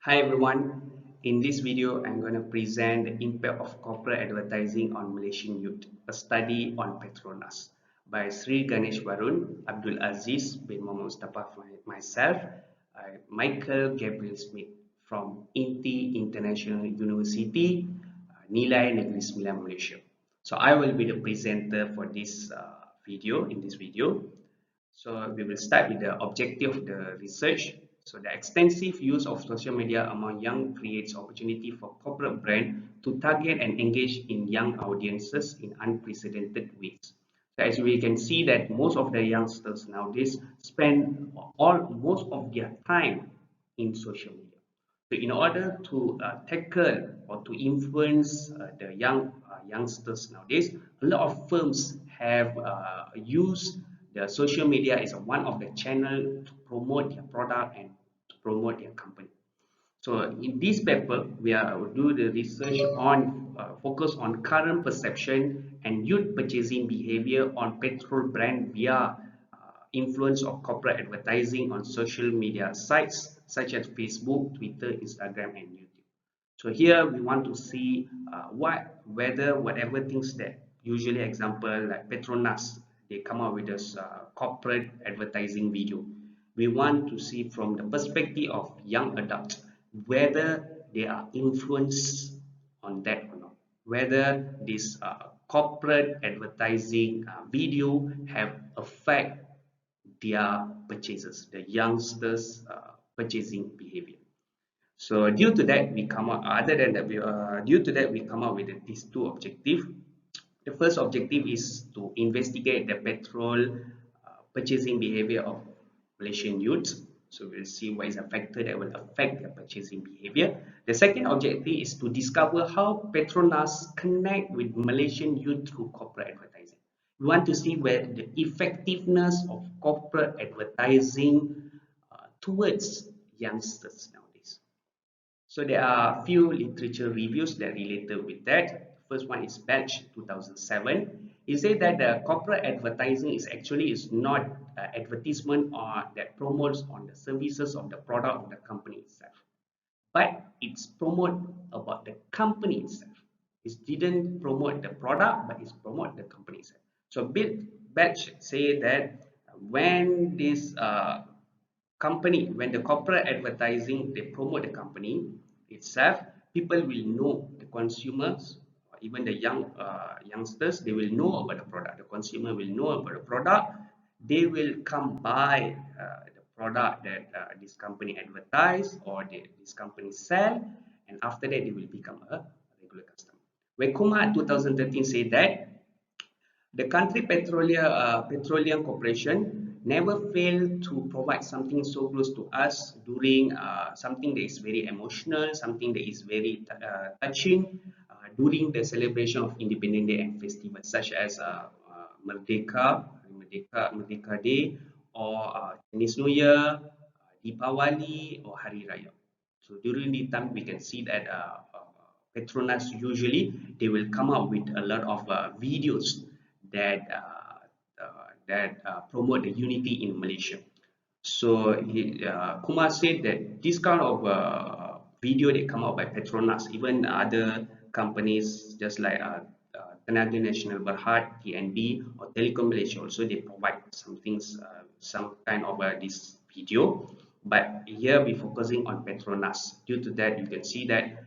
Hi everyone, in this video I'm going to present the impact of corporate advertising on Malaysian youth, a study on Petronas by Sri Ganesh Varun, Abdul Aziz bin Muhammad Mustafa, myself, Michael Gabriel Smith from INTI International University, Nilai Negeri Sembilan, Malaysia. So I will be the presenter for this video, in this video. So we will start with the objective of the research. So the extensive use of social media among young creates opportunity for corporate brand to target and engage in young audiences in unprecedented ways. So as we can see that most of the youngsters nowadays spend most of their time in social media. So in order to tackle or to influence the youngsters nowadays, a lot of firms have used the social media as one of the channel to promote their product and to promote their company. So in this paper, we will do the research on focus on current perception and youth purchasing behavior on petrol brand via influence of corporate advertising on social media sites such as Facebook, Twitter, Instagram, and YouTube. So here we want to see whether whatever things that usually example like Petronas, they come up with this corporate advertising video. We want to see from the perspective of young adults whether they are influenced on that or not, whether this corporate advertising video have affect their purchases, the youngsters purchasing behavior. So due to that, we come up. Other than that, due to that we come up with these two objectives. The first objective is to investigate the petrol purchasing behavior of Malaysian youths. So we'll see what is a factor that will affect their purchasing behavior. The second objective is to discover how Petronas connect with Malaysian youth through corporate advertising. We want to see where the effectiveness of corporate advertising towards youngsters nowadays. So there are a few literature reviews that related with that. First one is Batch 2007. It says that the corporate advertising is not advertisement or that promotes on the services of the product of the company itself, but it's promote about the company itself. It didn't promote the product, but it's promote the company itself. So Batch say that when this company, when the corporate advertising, they promote the company itself, people will know, the consumers, or even the youngsters, they will know about the product. The consumer will know about the product. They will come buy the product that this company advertise or this company sell, and after that they will become a regular customer. When Kumar 2013 said that the country petroleum corporation never failed to provide something so close to us during something that is very emotional, something that is very touching during the celebration of Independence Day and festivals such as Merdeka Day, or Chinese New Year, Deepawali, or Hari Raya. So during the time, we can see that Petronas usually they will come out with a lot of videos that promote the unity in Malaysia. So Kumar said that this kind of video that come out by Petronas, even other companies just like Tenaga Nasional Berhad, TNB, or Telekom Malaysia also they provide some things, some kind of this video. But here we're focusing on Petronas. Due to that, you can see that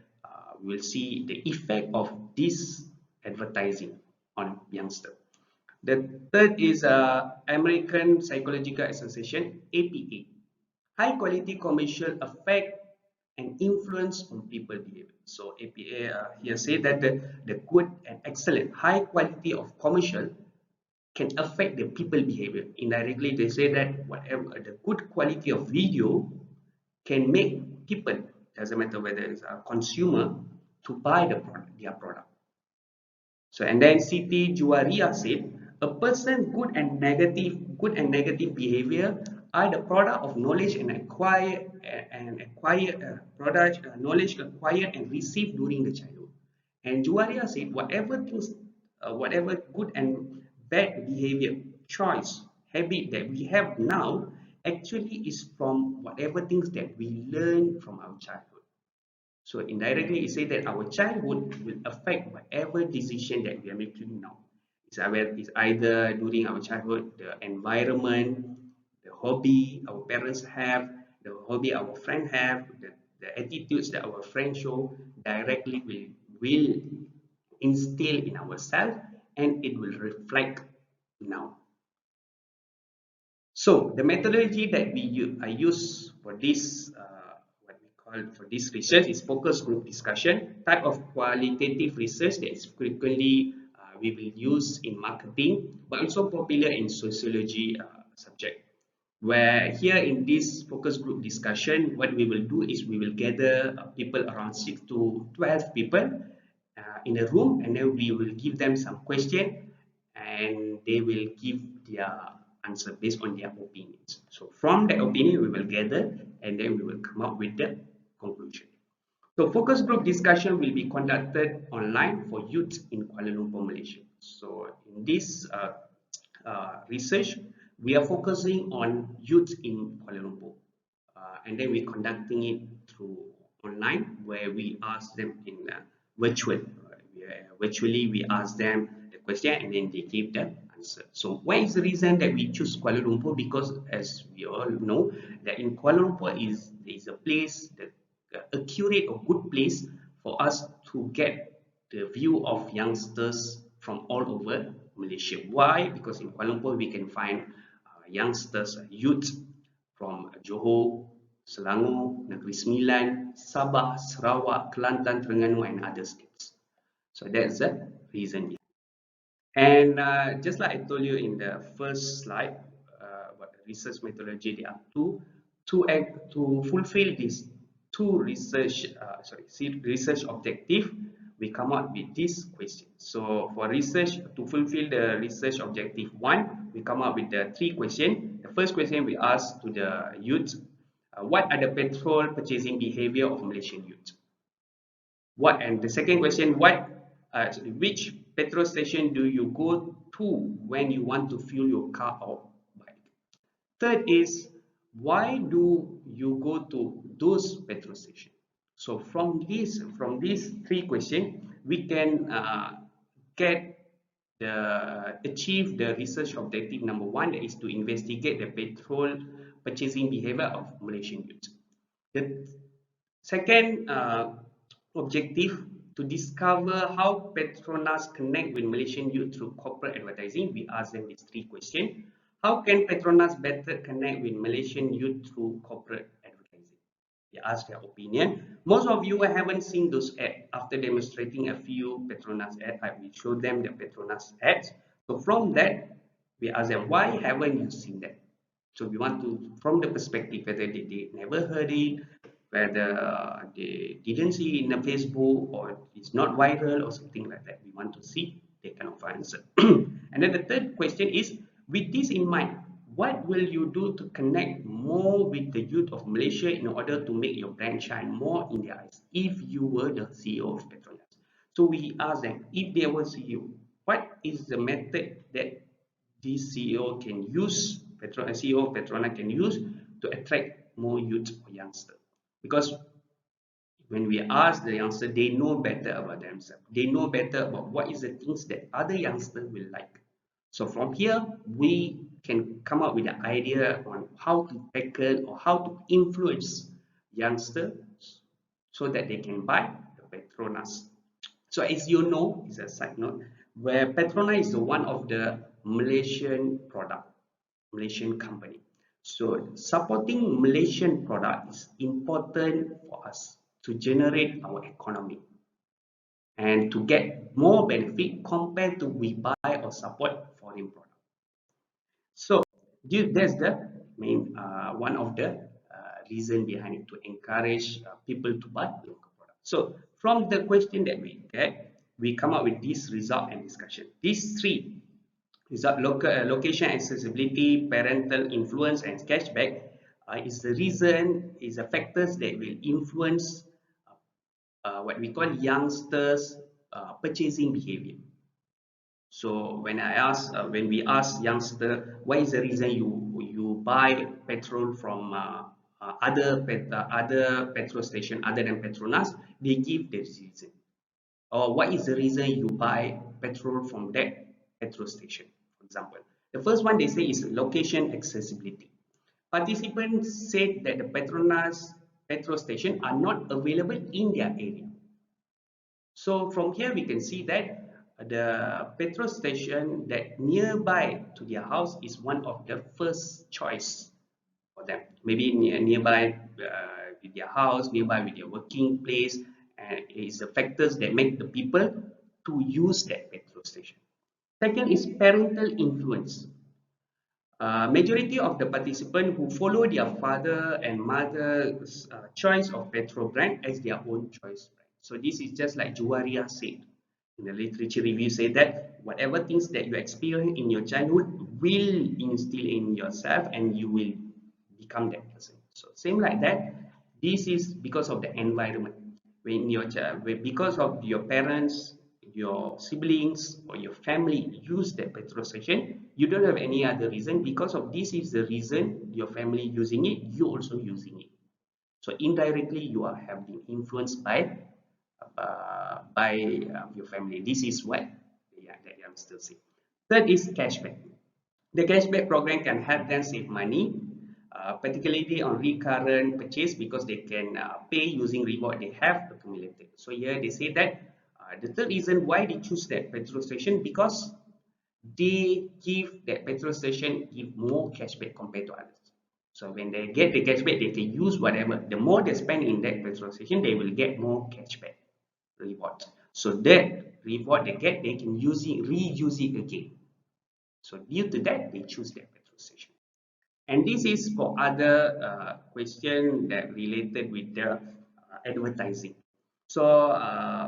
we'll see the effect of this advertising on youngster. The third is American Psychological Association, APA. High quality commercial affect and influence on people behavior. So APA here say that the good and excellent high quality of commercial can affect the people behavior. Indirectly, they say that whatever the good quality of video can make people, doesn't matter whether it's a consumer, to buy their product. So and then CT Juwaria said, a person good and negative behavior are the product of knowledge and acquired product knowledge acquired and received during the childhood. And Juwaria said, whatever good and bad behavior, choice, habit that we have now actually is from whatever things that we learn from our childhood. So indirectly, it says that our childhood will affect whatever decision that we are making now. It's either during our childhood, the environment, the hobby our parents have, the hobby our friend have, the attitudes that our friends show directly will instill in ourselves, and it will reflect now. So the methodology that I use for this what we call for this research is focus group discussion, type of qualitative research that is frequently we will use in marketing, but also popular in sociology subject. Where here in this focus group discussion, what we will do is we will gather people around 6 to 12 people in a room, and then we will give them some question, and they will give their answer based on their opinions. So from that opinion, we will gather, and then we will come up with the conclusion. So focus group discussion will be conducted online for youth in Kuala Lumpur, Malaysia. So in this research, we are focusing on youth in Kuala Lumpur. And then we're conducting it through online, where we ask them in virtual. Virtually, we ask them the question, and then they give the answer. So what is the reason that we choose Kuala Lumpur? Because as we all know, that in Kuala Lumpur is a place, that accurate or good place for us to get the view of youngsters from all over Malaysia. Why? Because in Kuala Lumpur we can find youngsters, youth from Johor, Selangor, Negeri Sembilan, Sabah, Sarawak, Kelantan, Terengganu, and other states. So that's the reason. And just like I told you in the first slide, what the research methodology there are to fulfill these two research objective, we come up with this question. So for research, to fulfill the research objective 1, we come up with the 3 questions. The first question we ask to the youth, what are the petrol purchasing behavior of Malaysian youth? And the second question, which petrol station do you go to when you want to fuel your car or bike? Third is, why do you go to those petrol stations? So from these 3 questions, we can achieve the research objective number 1, that is to investigate the petrol purchasing behavior of Malaysian youth. The second objective, to discover how Petronas connect with Malaysian youth through corporate advertising. We ask them these 3 questions. How can Petronas better connect with Malaysian youth through corporate advertising? We ask their opinion. Most of you haven't seen those ads. After demonstrating a few Petronas ads, I will show them the Petronas ads. So from that, we ask them, why haven't you seen that? So we want to, from the perspective whether they never heard it, whether they didn't see it in the Facebook, or it's not viral or something like that. We want to see that kind of answer. And then the third question is, with this in mind, what will you do to connect more with the youth of Malaysia in order to make your brand shine more in their eyes if you were the CEO of Petronas? So we ask them, if they were CEO, what is the method that this CEO can use, CEO of Petronas can use to attract more youth or youngsters? Because when we ask the youngster, they know better about themselves. They know better about what is the things that other youngsters will like. So from here, we can come up with an idea on how to tackle or how to influence youngsters so that they can buy the Petronas. So as you know, it's a side note, where Petronas is one of the Malaysian company. So supporting Malaysian product is important for us to generate our economy and to get more benefit compared to we buy or support foreign product. So that's the main one of the reason behind it, to encourage people to buy local product. So from the question that we get, we come up with this result and discussion. These 3 result, location accessibility, parental influence, and cashback is the factors that will influence what we call youngsters purchasing behavior. So when we ask youngster, what is the reason you buy petrol from other petrol station other than Petronas, they give the reason. Or what is the reason you buy petrol from that petrol station, for example. The first one they say is location accessibility. Participants said that the Petronas petrol station are not available in their area. So from here we can see that the petrol station that nearby to their house is one of the first choice for them. Maybe nearby with their house, nearby with their working place, and it is the factors that make the people to use that petrol station. Second is parental influence. Majority of the participants who follow their father and mother's choice of petrol brand as their own choice brand. So this is just like Juwaria said in the literature review, say that whatever things that you experience in your childhood will instill in yourself and you will become that person. So same like that, this is because of the environment. When your child, because of your parents, your siblings or your family use that petrol station, you don't have any other reason. Because of this is the reason your family using it, you also using it. So indirectly you are having influenced by your family. This is what that I'm still saying. Third is cashback. The cashback program can help them save money, particularly on recurrent purchase because they can pay using reward they have accumulated. So here they say that the third reason why they choose that petrol station because they give that petrol station give more cashback compared to others. So when they get the cashback, they can use whatever. The more they spend in that petrol station, they will get more cashback reward. So that reward they get, they can use it, reuse it again. So due to that, they choose that petrol station. And this is for other question that related with the advertising. So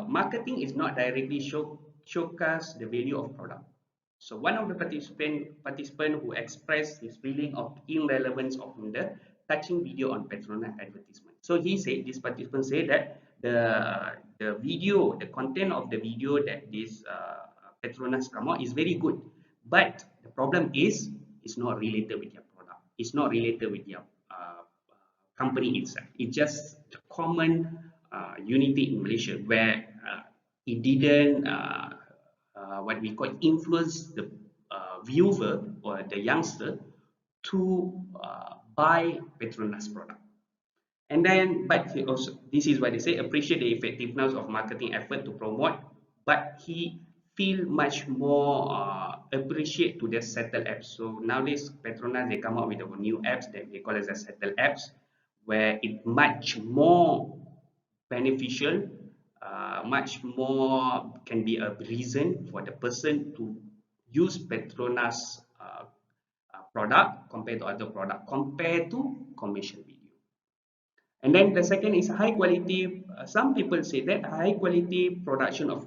marketing is not directly showcase the value of product. So one of the participant who expressed his feeling of irrelevance of the touching video on Petronas advertisement. So he said, this participant said that the video, the content of the video that this Petronas come out is very good, but the problem is it's not related with your product. It's not related with your company itself. It's just a common unity in Malaysia where it didn't what we call influence the viewer or the youngster to buy Petronas product. And then, but he also, this is what they say, appreciate the effectiveness of marketing effort to promote, but he feel much more appreciate to the settle apps. So nowadays, Petronas, they come out with a new apps that they call as a settle apps, where it much more beneficial, much more can be a reason for the person to use Petronas product compared to other product, compared to commercial video. And then the second is high quality. Some people say that high quality production of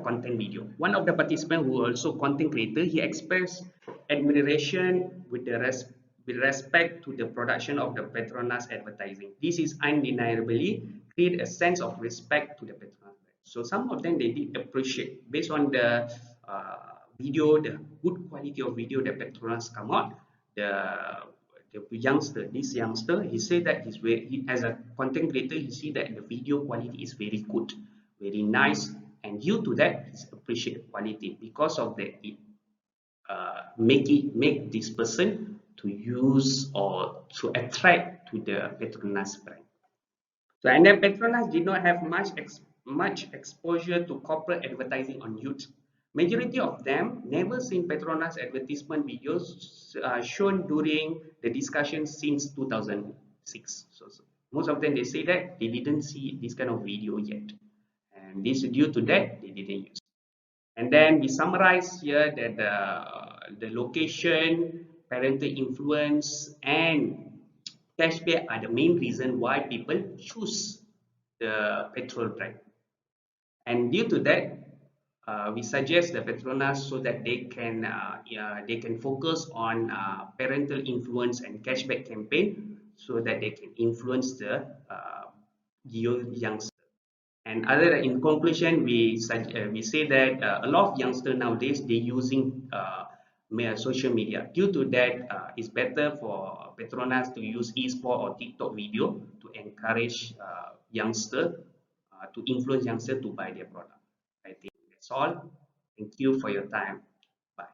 content video. One of the participants who also content creator, he expressed admiration with respect to the production of the Petronas advertising. This is undeniably create a sense of respect to the Petronas. So some of them they did appreciate based on the video, the good quality of video that Petronas come out. This youngster, he said that as a content creator, he see that the video quality is very good, very nice, and due to that, he appreciate quality because of that. It make this person to use or to attract to the Petronas brand. So and then Petronas did not have much exposure to corporate advertising on youth. Majority of them never seen Petronas advertisement videos shown during the discussion since 2006. So most of them they say that they didn't see this kind of video yet, and this due to that they didn't use. And then we summarize here that the location, parental influence, and cashback are the main reason why people choose the petrol brand. And due to that, we suggest the Petronas so that they can focus on parental influence and cashback campaign so that they can influence the youngsters. And other in conclusion, we say that a lot of youngsters nowadays they using social media. Due to that, it's better for Petronas to use e-sport or TikTok video to encourage youngster, to influence youngster to buy their product. I think that's all. Thank you for your time. Bye.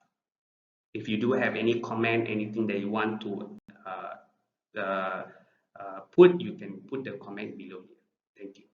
If you do have any comment, anything that you want to put, you can put the comment below here. Thank you.